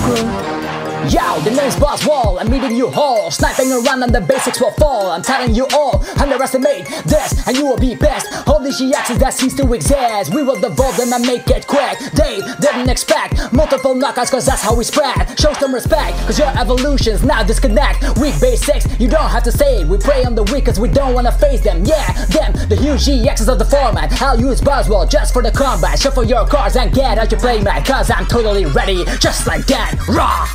Yo, the name's Buzzwole, I'm meeting you all. Sniping around and the basics will fall. I'm telling you all, underestimate this and you will be best. All these GXs that cease to exist, we will devolve them and make it quick. They didn't expect multiple knockouts cause that's how we spread. Show some respect cause your evolutions now disconnect. Weak basics, you don't have to say it. We prey on the weak cause we don't wanna face them. Yeah, them, the huge GXs of the format. I'll use Buzzwole just for the combat. Shuffle your cards and get out your playmat cause I'm totally ready, just like that. Raw!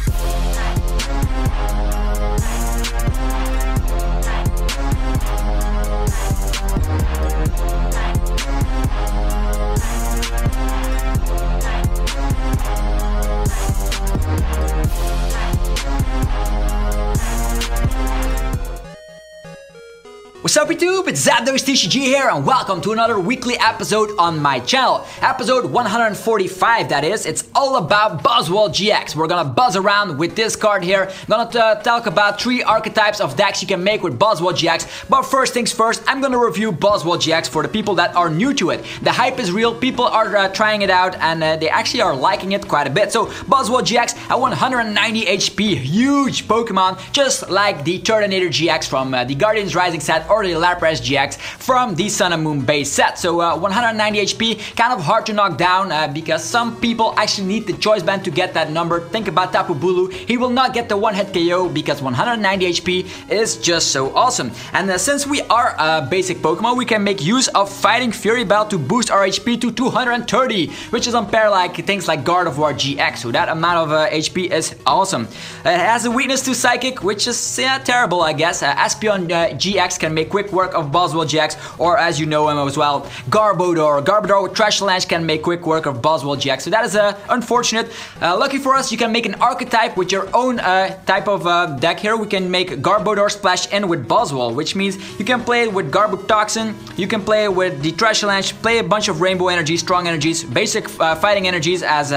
What's up YouTube, it's Zapdos TCG here and welcome to another weekly episode on my channel. Episode 145 that is, it's all about Buzzwole GX. We're gonna buzz around with this card here. I'm gonna talk about 3 archetypes of decks you can make with Buzzwole GX. But first things first, I'm gonna review Buzzwole GX for the people that are new to it. The hype is real, people are trying it out and they actually are liking it quite a bit. So Buzzwole GX at 190 HP, huge Pokemon, just like the Turtonator GX from the Guardians Rising set or the Lapras GX from the Sun and Moon base set. So 190 HP, kind of hard to knock down because some people actually need the choice band to get that number. Think about Tapu Bulu, he will not get the one-hit KO because 190 HP is just so awesome. And since we are a basic Pokemon, we can make use of Fighting Fury Bell to boost our HP to 230, which is on pair like things like Garbodor GX. So that amount of HP is awesome. It has a weakness to Psychic, which is terrible, I guess. Espeon GX can make quick work of Buzzwole GX, or as you know him as well, Garbodor with Trash Lance can make quick work of Buzzwole GX. So that is unfortunate. Lucky for us, you can make an archetype with your own type of deck here. We can make Garbodor splash in with Buzzwole, which means you can play it with Garbotoxin, you can play it with the Trash Lance, play a bunch of Rainbow energies, strong energies, basic fighting energies as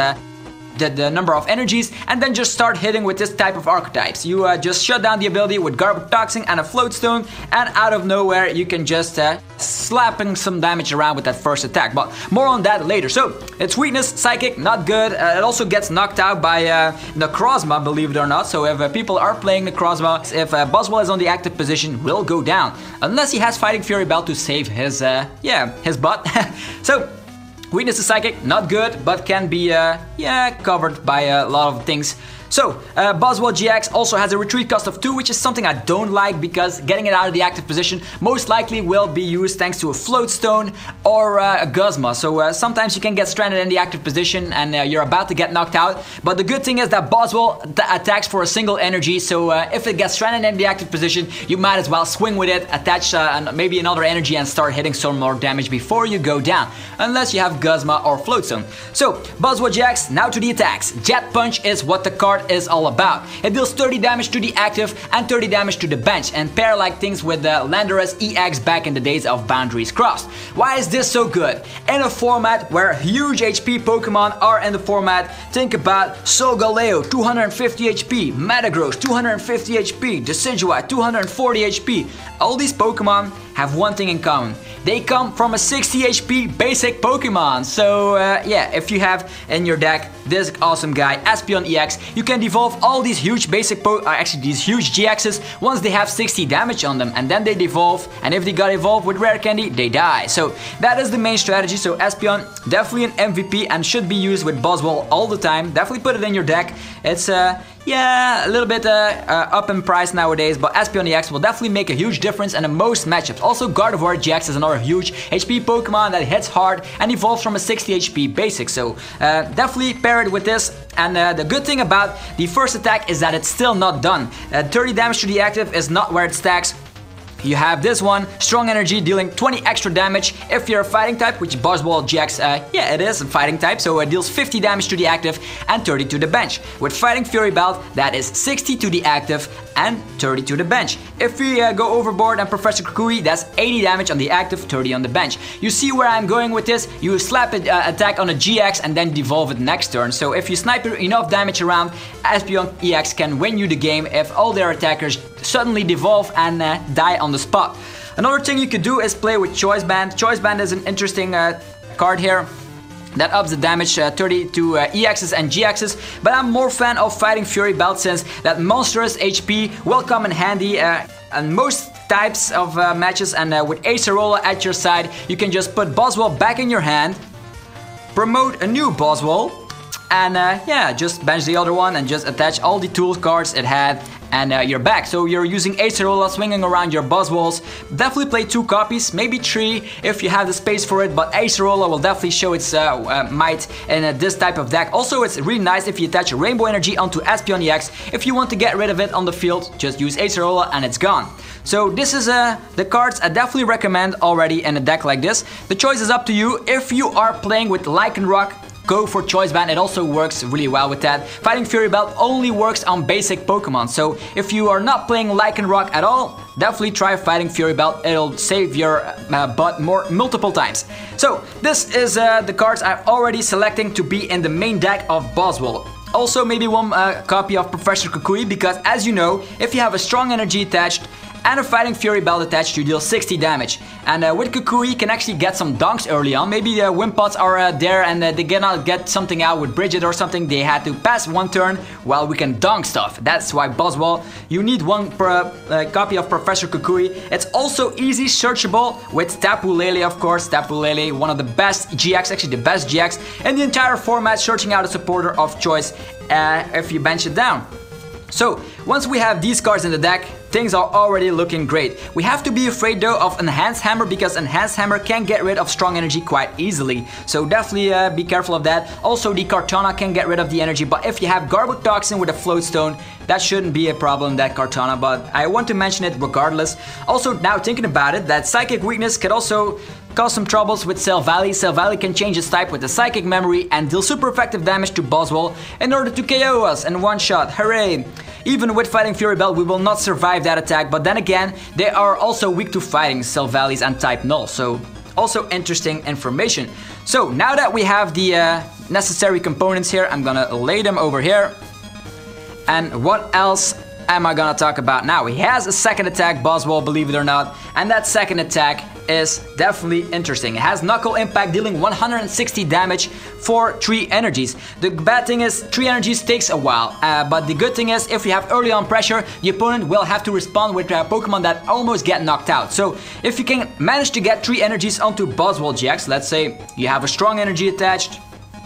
the number of energies, and then just start hitting with this type of archetypes. You just shut down the ability with Garbotoxin and a Float Stone, and out of nowhere you can just slapping some damage around with that first attack. But more on that later. So its weakness, Psychic, not good. It also gets knocked out by Necrozma, believe it or not. So if people are playing Necrozma, if Buzzwole is on the active position, will go down unless he has Fighting Fury Bell to save his his butt. So weakness is Psychic, not good, but can be covered by a lot of things. So, Buzzwole GX also has a retreat cost of 2, which is something I don't like because getting it out of the active position most likely will be used thanks to a Float Stone or a Guzma. So sometimes you can get stranded in the active position and you're about to get knocked out. But the good thing is that Buzzwole attacks for a single energy, so if it gets stranded in the active position, you might as well swing with it, attach maybe another energy and start hitting some more damage before you go down, unless you have Guzma or Float Stone. So, Buzzwole GX, now to the attacks. Jet Punch is what the card is all about. It deals 30 damage to the active and 30 damage to the bench, and pair like things with the Lycanroc EX back in the days of Boundaries Crossed. Why is this so good? In a format where huge HP Pokemon are in the format, think about Solgaleo, 250 HP, Metagross, 250 HP, Decidueye, 240 HP. All these Pokemon have one thing in common. They come from a 60 HP basic Pokemon. So yeah, if you have in your deck this awesome guy, Espeon EX, you can devolve all these huge basic these huge GXs once they have 60 damage on them, and then they devolve, and if they got evolved with Rare Candy, they die. So that is the main strategy. So Espeon, definitely an MVP and should be used with Buzzwole all the time. Definitely put it in your deck. It's yeah, a little bit up in price nowadays, but Espeon EX will definitely make a huge difference in most matchups. Also, Garbodor GX is another huge HP Pokemon that hits hard and evolves from a 60 HP basic, so definitely pair it with this. And the good thing about the first attack is that it's still not done. 30 damage to the active is not where it stacks. You have this one, Strong Energy, dealing 20 extra damage if you're a fighting type, which Buzzwole GX, yeah, it is a fighting type, so it deals 50 damage to the active and 30 to the bench. With Fighting Fury Belt, that is 60 to the active and 30 to the bench. If we go overboard and Professor Kukui, that's 80 damage on the active, 30 on the bench. You see where I'm going with this? You slap an attack on a GX and then devolve it next turn. So if you snipe enough damage around, Espeon EX can win you the game if all their attackers suddenly devolve and die on the spot. Another thing you could do is play with Choice Band. Choice Band is an interesting card here. That ups the damage 30 to EXs and GXs, but I'm more fan of Fighting Fury Belt since that monstrous HP will come in handy and most types of matches, and with Acerola at your side, you can just put Buzzwole back in your hand, promote a new Buzzwole, and yeah, just bench the other one and just attach all the tool cards it had, and you're back. So you're using Acerola, swinging around your Buzzwoles. Definitely play 2 copies, maybe 3 if you have the space for it, but Acerola will definitely show its might in this type of deck. Also, it's really nice if you attach Rainbow Energy onto Espeon EX. If you want to get rid of it on the field, just use Acerola and it's gone. So this is the cards I definitely recommend already in a deck like this. The choice is up to you. If you are playing with Lycanroc, go for Choice Band, it also works really well with that. Fighting Fury Belt only works on basic Pokemon, so if you are not playing Lycanroc at all, definitely try Fighting Fury Belt, it'll save your butt multiple times. So this is the cards I'm already selecting to be in the main deck of Buzzwole. Also maybe one copy of Professor Kukui, because as you know, if you have a strong energy attached and a Fighting Fury Belt attached, you deal 60 damage. And with Kukui, you can actually get some dunks early on. Maybe the Wimpots are there and they cannot get something out with Bridget or something. They had to pass one turn while we can dunk stuff. That's why Buzzwole, you need one copy of Professor Kukui. It's also easy searchable with Tapu Lele, of course. Tapu Lele, one of the best GX, actually the best GX in the entire format, searching out a supporter of choice if you bench it down. So, once we have these cards in the deck, things are already looking great. We have to be afraid though of Enhanced Hammer, because Enhanced Hammer can get rid of strong energy quite easily. So definitely be careful of that. Also the Kartana can get rid of the energy, but if you have Garbotoxin with a Float Stone, that shouldn't be a problem, that Kartana, but I want to mention it regardless. Also, now thinking about it, that Psychic Weakness could also cause some troubles with Silvally. Silvally can change its type with the Psychic Memory and deal super effective damage to Buzzwole in order to KO us in one shot. Hooray! Even with Fighting Fury Belt, we will not survive that attack, but then again, they are also weak to fighting Silvallies and type Null, so also interesting information. So now that we have the necessary components here, I'm gonna lay them over here. And what else am I gonna talk about now? He has a second attack, Buzzwole, believe it or not, and that second attack is definitely interesting. It has Knuckle Impact, dealing 160 damage for 3 energies. The bad thing is 3 energies takes a while, but the good thing is if you have early on pressure, the opponent will have to respond with Pokemon that almost get knocked out. So if you can manage to get 3 energies onto Buzzwole GX, let's say you have a strong energy attached,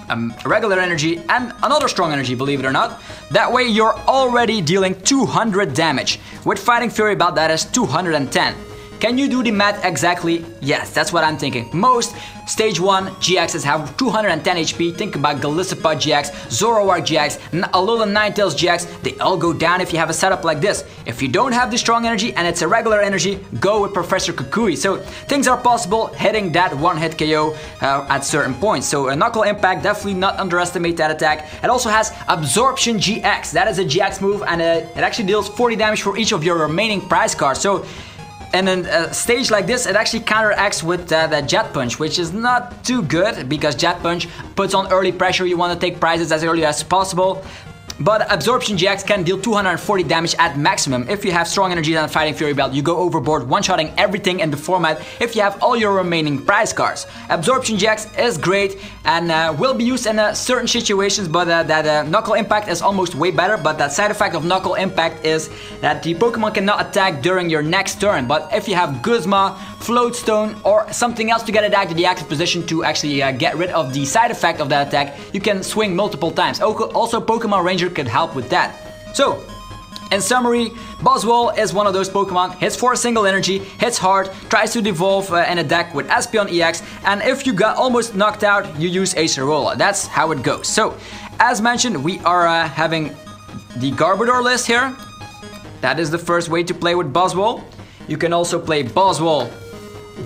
a regular energy and another strong energy, believe it or not. That way you're already dealing 200 damage. With Fighting Fury Belt, that is 210. Can you do the math exactly? Yes, that's what I'm thinking. Most Stage 1 GXs have 210 HP. Think about Golisopod GX, Zoroark GX, Alolan Ninetales GX. They all go down if you have a setup like this. If you don't have the strong energy and it's a regular energy, go with Professor Kukui. So things are possible hitting that one-hit KO at certain points. So a Knuckle Impact, definitely not underestimate that attack. It also has Absorption GX. That is a GX move, and it actually deals 40 damage for each of your remaining prize cards. So and in a stage like this, it actually counteracts with the Jet Punch, which is not too good, because Jet Punch puts on early pressure. You want to take prizes as early as possible. But Absorption GX can deal 240 damage at maximum. If you have strong energy and Fighting Fury Belt, you go overboard, one-shotting everything in the format if you have all your remaining prize cards. Absorption GX is great and will be used in certain situations, but that Knuckle Impact is almost way better. But that side effect of Knuckle Impact is that the Pokemon cannot attack during your next turn. But if you have Guzma, Float Stone, or something else to get it back to the active position to actually get rid of the side effect of that attack, you can swing multiple times. Also, Pokemon Ranger could help with that. So, in summary, Buzzwole is one of those Pokemon, hits for a single energy, hits hard, tries to devolve in a deck with Espeon EX, and if you got almost knocked out, you use Acerola. That's how it goes. So, as mentioned, we are having the Garbodor list here. That is the first way to play with Buzzwole. You can also play Buzzwole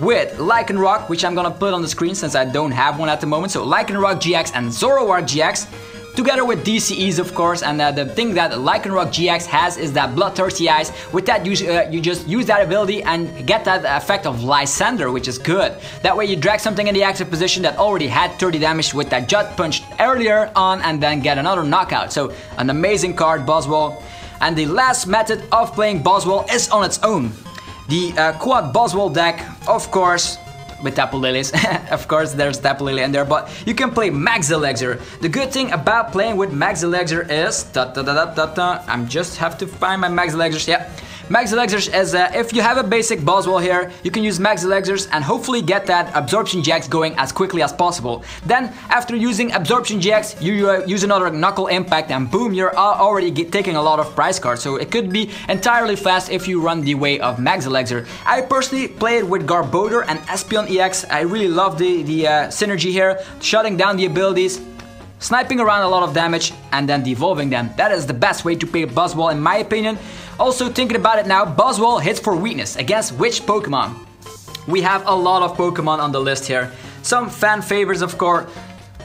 with Lycanroc, which I'm gonna put on the screen since I don't have one at the moment. So Lycanroc GX and Zoroark GX, together with DCEs, of course. And the thing that Lycanroc GX has is that Bloodthirsty Eyes. With that, you just use that ability and get that effect of Lysander, which is good. That way you drag something in the active position that already had 30 damage with that Jet Punch earlier on, and then get another knockout. So an amazing card, Buzzwole. And the last method of playing Buzzwole is on its own. The Quad Buzzwole deck, of course, with Tapu Lilies. Of course, there's Tapu Lily in there, but you can play Maxilexer. The good thing about playing with Maxilexer is... I just have to find my Maxilexers. Yeah. Maxilexers is, if you have a basic Buzzwole here, you can use Maxilexers and hopefully get that Absorption GX going as quickly as possible. Then, after using Absorption GX, you use another Knuckle Impact and boom, you're already taking a lot of prize cards. So it could be entirely fast if you run the way of Maxilexer. I personally played with Garbodor and Espeon EX. I really love the synergy here, shutting down the abilities, sniping around a lot of damage, and then devolving them. That is the best way to play Buzzwole in my opinion. Also, thinking about it now, Buzzwole hits for weakness against which Pokemon? We have a lot of Pokemon on the list here. Some fan favorites, of course.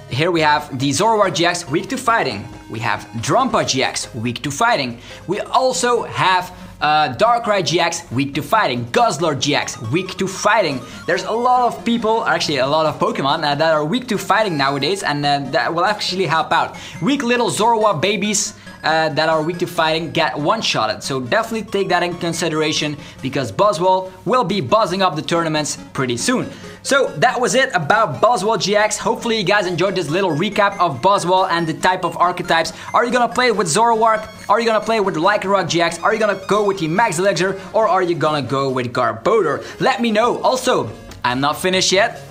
Here we have the Zoroark GX, weak to fighting. We have Drumpa GX, weak to fighting. We also have Darkrai GX, weak to fighting. Guzzlord GX, weak to fighting. There's a lot of people, actually a lot of Pokemon that are weak to fighting nowadays, and that will actually help out. Weak little Zoroark babies that are weak to fighting get one-shotted, so definitely take that in consideration because Buzzwole will be buzzing up the tournaments pretty soon. So that was it about Buzzwole GX. Hopefully you guys enjoyed this little recap of Buzzwole and the type of archetypes. Are you gonna play with Zoroark? Are you gonna play with Lycanroc GX? Are you gonna go with the Maxilexer? Or are you gonna go with Garbodor? Let me know. Also, I'm not finished yet.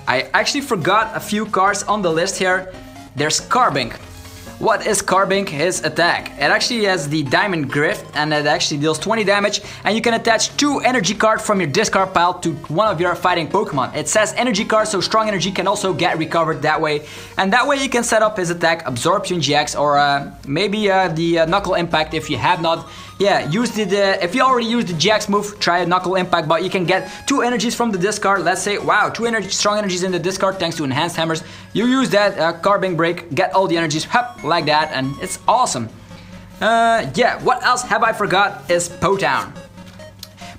I actually forgot a few cards on the list here. There's Carbink. What is Carbink? His attack. It actually has the Diamond Grift and it actually deals 20 damage, and you can attach 2 energy cards from your discard pile to one of your fighting Pokemon. It says energy cards, so strong energy can also get recovered that way, and that way you can set up his attack Absorption GX or maybe the Knuckle Impact if you have not. Yeah, if you already used the GX move, try a Knuckle Impact, but you can get 2 energies from the discard. Let's say, wow, 2 strong energies in the discard thanks to Enhanced Hammers. You use that Carbink Break, get all the energies, hup, like that, and it's awesome. Yeah, what else have I forgot is Potown.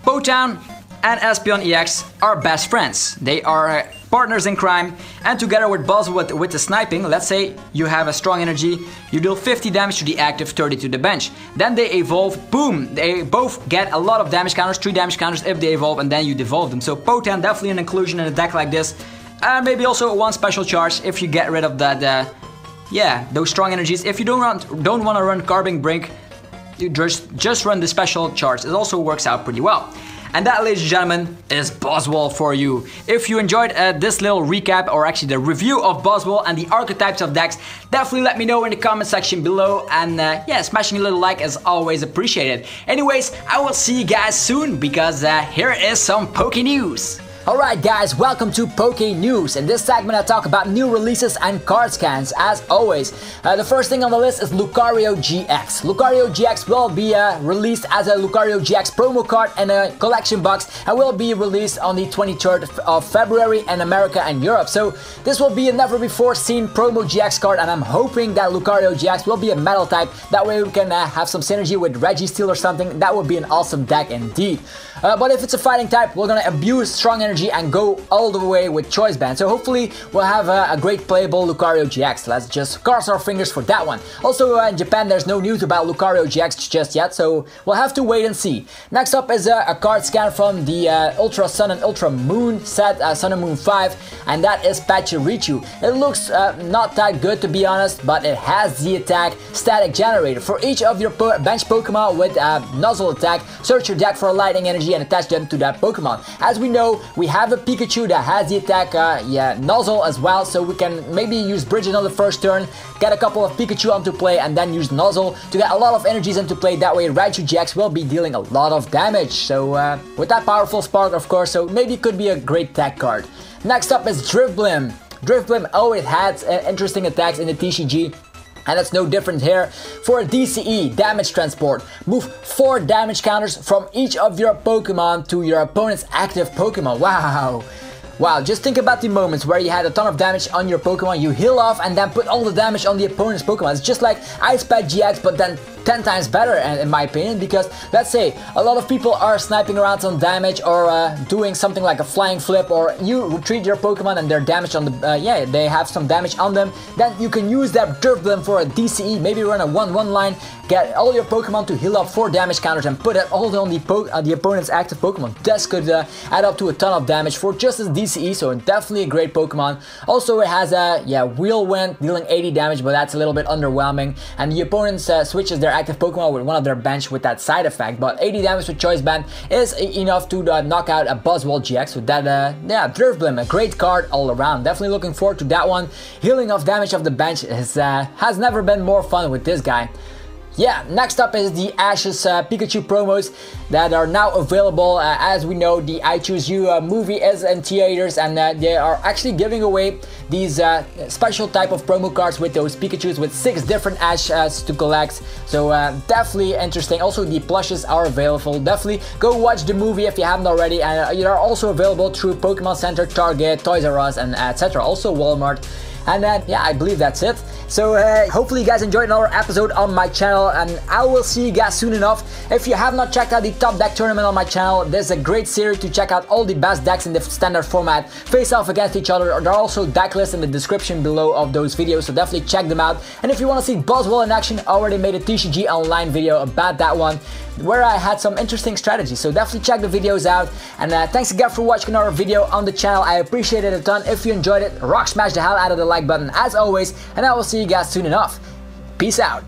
Potown and Espeon EX are best friends. They are partners in crime, and together with Buzzwole with the sniping, let's say you have a strong energy, you deal 50 damage to the active, 30 to the bench. Then they evolve, boom, they both get a lot of damage counters, 3 damage counters if they evolve, and then you devolve them. So Potown definitely an inclusion in a deck like this, and maybe also 1 special charge if you get rid of that, yeah, those strong energies. If you don't want to run Carbink Break, you just run the special charge. It also works out pretty well. And that, ladies and gentlemen, is Buzzwole for you. If you enjoyed this little recap, or actually the review of Buzzwole and the archetypes of decks, definitely let me know in the comment section below. And yeah, smashing a little like is always appreciated. Anyways, I will see you guys soon because here is some Pokey news. Alright guys, welcome to Pokey News. In this segment I talk about new releases and card scans as always. The first thing on the list is Lucario GX. Lucario GX will be released as a Lucario GX promo card in a collection box and will be released on the 23rd of February in America and Europe. So this will be a never before seen promo GX card, and I'm hoping that Lucario GX will be a metal type. That way we can have some synergy with Registeel or something. That would be an awesome deck indeed. But if it's a fighting type, we're gonna abuse strong energy and go all the way with Choice Band. So hopefully we'll have a great playable Lucario GX. Let's just cross our fingers for that one. Also in Japan there's no news about Lucario GX just yet, so we'll have to wait and see. Next up is a card scan from the Ultra Sun and Ultra Moon set, Sun and Moon 5, and that is Pachirisu. It looks not that good to be honest, but it has the attack Static Generator. For each of your bench Pokemon with Nozzle attack, search your deck for a lightning energy and attach them to that Pokemon. As we know, we have a Pikachu that has the attack Nozzle as well, so we can maybe use Bridget on the first turn, get a couple of Pikachu onto play, and then use Nozzle to get a lot of energies into play. That way Raichu GX will be dealing a lot of damage. So with that powerful spark, of course, so maybe it could be a great tech card. Next up is Drifblim. Drifblim always had interesting attacks in the TCG, and it's no different here. For a DCE, Damage Transport, move 4 damage counters from each of your Pokemon to your opponent's active Pokemon. Wow! Wow, just think about the moments where you had a ton of damage on your Pokemon, you heal off and then put all the damage on the opponent's Pokemon. It's just like Ice Pet GX, but then 10 times better in my opinion, because let's say a lot of people are sniping around some damage or doing something like a flying flip, or you retreat your Pokemon and they're damaged on the they have some damage on them, then you can use that Durfblem for a DCE, maybe run a 1/1 line, get all your Pokemon to heal up 4 damage counters and put it all on the opponent's active Pokemon. This could add up to a ton of damage for just as DCE, so definitely a great Pokemon. Also it has a Wheel Wind dealing 80 damage, but that's a little bit underwhelming, and the opponent switches their active Pokemon with one of their bench with that side effect, but 80 damage with Choice Band is enough to knock out a Buzzwole GX with that Durfblem, a great card all around. Definitely looking forward to that one. Healing off damage of the bench has never been more fun with this guy. Yeah, next up is the Ashes Pikachu promos that are now available. As we know, the I Choose You movie is in theaters, and they are actually giving away these special type of promo cards with those Pikachus with 6 different Ashes to collect. So definitely interesting. Also, the plushes are available. Definitely go watch the movie if you haven't already, and they are also available through Pokemon Center, Target, Toys R Us, and etc. Also Walmart. And yeah, I believe that's it. So hopefully you guys enjoyed another episode on my channel, and I will see you guys soon enough. If you have not checked out the top deck tournament on my channel, there's a great series to check out all the best decks in the standard format face off against each other. There are also deck lists in the description below of those videos, so definitely check them out. And if you want to see Buzzwole in action, I already made a TCG online video about that one, where I had some interesting strategies, so definitely check the videos out. And thanks again for watching another video on the channel. I appreciate it a ton. If you enjoyed it, rock smash the hell out of the like button as always, and I will see you guys soon enough. Peace out.